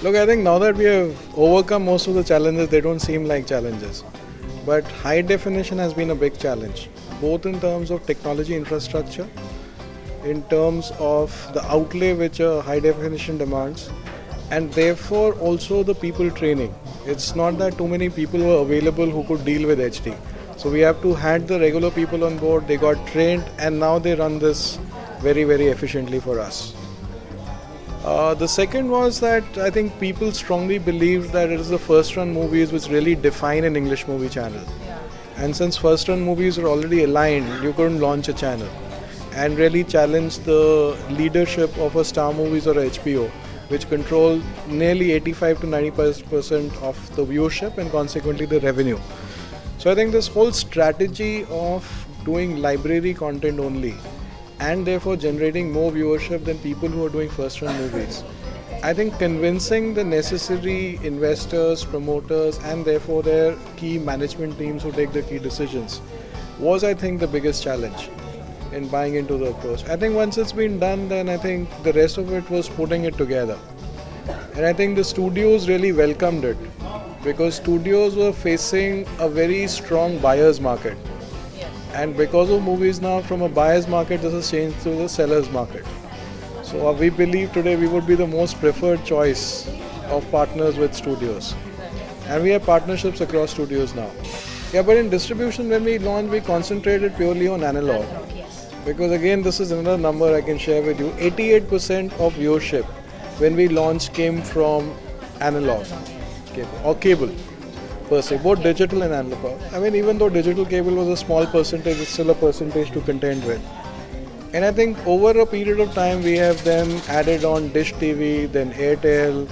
Look, I think now that we have overcome most of the challenges, they don't seem like challenges. But high definition has been a big challenge, both in terms of technology infrastructure, in terms of the outlay which a high definition demands, and therefore also the people training. It's not that too many people were available who could deal with HD. So we have to had the regular people on board, they got trained, and now they run this very, very efficiently for us. The second was that I think people strongly believed that it is the first run movies which really define an English movie channel. And since first run movies were already aligned, you couldn't launch a channel and really challenge the leadership of a Star Movies or a HBO, which control nearly 85 to 90% of the viewership and consequently the revenue. So I think this whole strategy of doing library content only and therefore generating more viewership than people who are doing first run movies. I think convincing the necessary investors, promoters, and therefore their key management teams who take the key decisions was, I think, the biggest challenge in buying into the approach. I think once it's been done, then I think the rest of it was putting it together. And I think the studios really welcomed it because studios were facing a very strong buyer's market. And because of movies now, from a buyer's market, this has changed to the seller's market. So we believe today we would be the most preferred choice of partners with studios. And we have partnerships across studios now. Yeah, but in distribution, when we launched, we concentrated purely on analog. Because again, this is another number I can share with you. 88% of viewership when we launched came from analog or cable. Per se, both digital and analog. I mean, even though digital cable was a small percentage, it's still a percentage to contend with. And I think over a period of time, we have then added on Dish TV, then Airtel,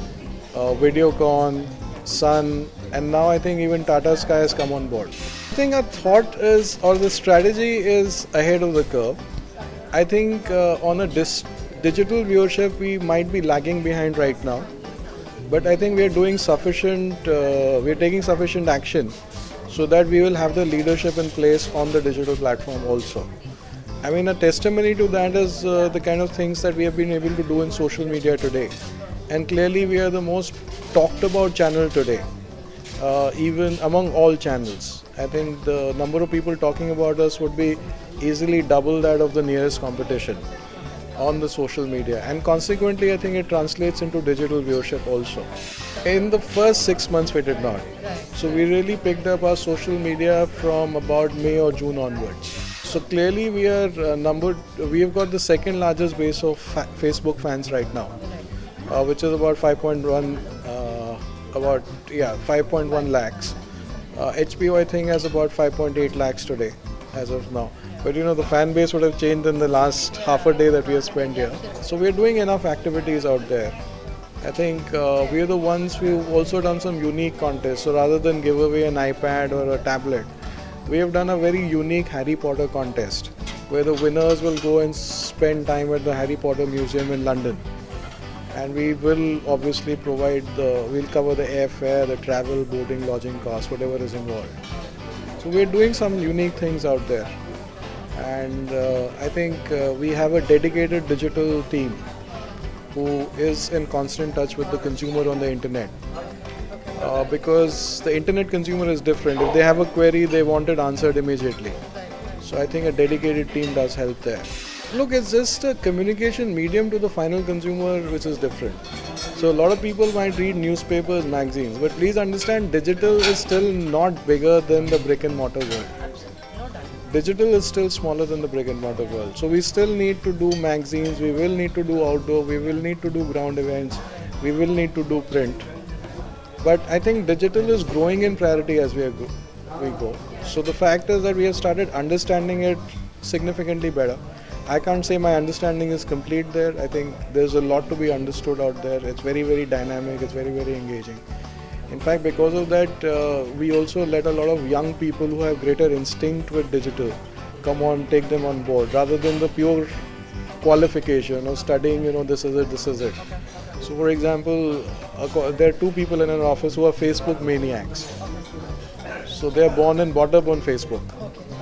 Videocon, Sun, and now I think even Tata Sky has come on board. I think our thought is, or the strategy is ahead of the curve. I think on a digital viewership, we might be lagging behind right now. But I think we are doing sufficient, we are taking sufficient action so that we will have the leadership in place on the digital platform also. I mean, a testimony to that is the kind of things that we have been able to do in social media today. And clearly we are the most talked about channel today, even among all channels. I think the number of people talking about us would be easily double that of the nearest competition on the social media, and consequently I think it translates into digital viewership also. In the first 6 months we did not. So we really picked up our social media from about May or June onwards. So clearly we are we have got the second largest base of Facebook fans right now, which is about 5.1 lakhs. HBO I think has about 5.8 lakhs today as of now. But you know, the fan base would have changed in the last half a day that we have spent here. So we are doing enough activities out there. I think we are the ones, we've also done some unique contests. So rather than give away an iPad or a tablet, we have done a very unique Harry Potter contest where the winners will go and spend time at the Harry Potter Museum in London. And we will obviously we'll cover the airfare, the travel, boarding, lodging costs, whatever is involved. So we're doing some unique things out there. And I think we have a dedicated digital team who is in constant touch with the consumer on the internet. Because the internet consumer is different. If they have a query, they want it answered immediately. So I think a dedicated team does help there. Look, it's just a communication medium to the final consumer which is different. So a lot of people might read newspapers, magazines, but please understand digital is still not bigger than the brick and mortar world. Digital is still smaller than the brick and mortar world. So we still need to do magazines, we will need to do outdoor, we will need to do ground events, we will need to do print. But I think digital is growing in priority as we go. So the fact is that we have started understanding it significantly better. I can't say my understanding is complete there. I think there's a lot to be understood out there. It's very, very dynamic, it's very, very engaging. In fact, because of that, we also let a lot of young people who have greater instinct with digital come on, take them on board, rather than the pure qualification of studying, this is it. So for example, there are two people in an office who are Facebook maniacs. So they are born and brought up on Facebook.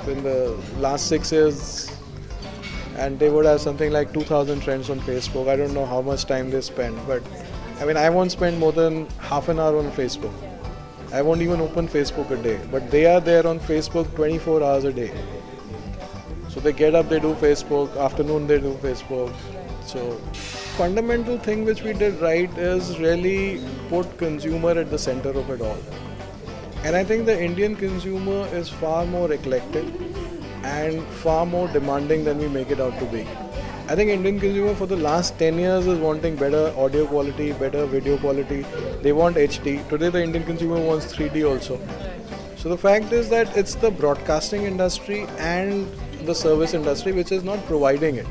In the last 6 years, and they would have something like 2,000 friends on Facebook. I don't know how much time they spend, but I mean, I won't spend more than half an hour on Facebook. I won't even open Facebook a day, but they are there on Facebook 24 hours a day. So they get up, they do Facebook, afternoon they do Facebook. So fundamental thing which we did right is really put consumer at the center of it all. And I think the Indian consumer is far more eclectic and far more demanding than we make it out to be. I think Indian consumer for the last 10 years is wanting better audio quality, better video quality. They want HD. Today the Indian consumer wants 3D also. So the fact is that it's the broadcasting industry and the service industry which is not providing it.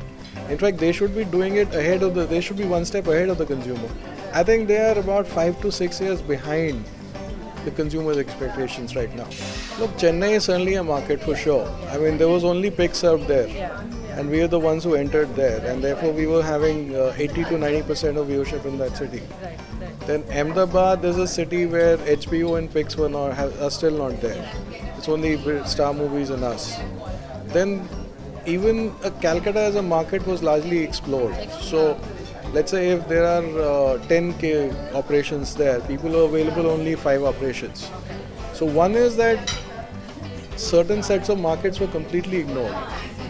In fact, they should be doing it they should be one step ahead of the consumer. I think they are about 5 to 6 years behind the consumer's expectations right now. Look, Chennai is certainly a market for sure. I mean, there was only Pix out there. And we are the ones who entered there, and therefore we were having 80 to 90% of viewership in that city. Then Ahmedabad is a city where HBO and Pix are still not there. It's only Star Movies and us. Then even Calcutta as a market was largely explored. So let's say if there are 10k operations there, people are available only 5 operations. So one is that certain sets of markets were completely ignored.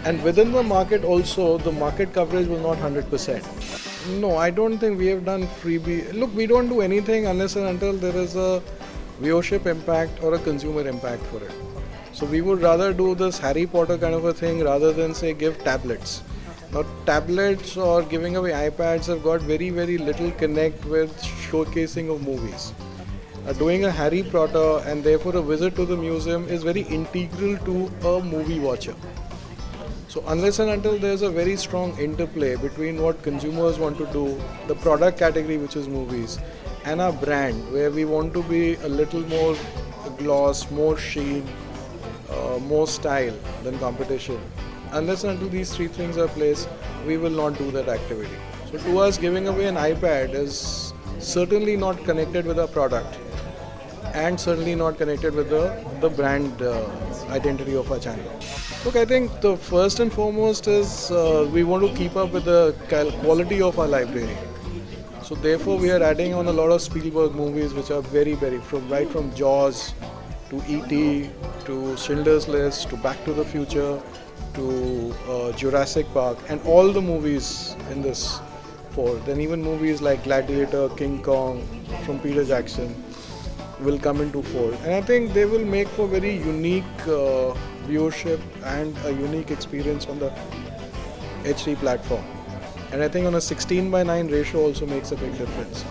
And within the market also, the market coverage was not 100%. No, I don't think we have done freebie. Look, we don't do anything unless and until there is a viewership impact or a consumer impact for it. So we would rather do this Harry Potter kind of a thing rather than say give tablets. Now tablets or giving away iPads have got very, very little connect with showcasing of movies. Doing a Harry Potter and therefore a visit to the museum is very integral to a movie watcher. So unless and until there's a very strong interplay between what consumers want to do, the product category which is movies, and our brand where we want to be a little more gloss, more sheen, more style than competition. Unless and until these 3 things are placed, we will not do that activity. So to us, giving away an iPad is certainly not connected with our product and certainly not connected with the brand identity of our channel. Look, I think the first and foremost is we want to keep up with the quality of our library. So therefore we are adding on a lot of Spielberg movies which are very, very, right from Jaws to E.T. to Schindler's List to Back to the Future to Jurassic Park and all the movies in this fold. Then even movies like Gladiator, King Kong from Peter Jackson will come into fold. And I think they will make for very unique viewership and a unique experience on the HD platform. And I think on a 16:9 ratio also makes a big difference.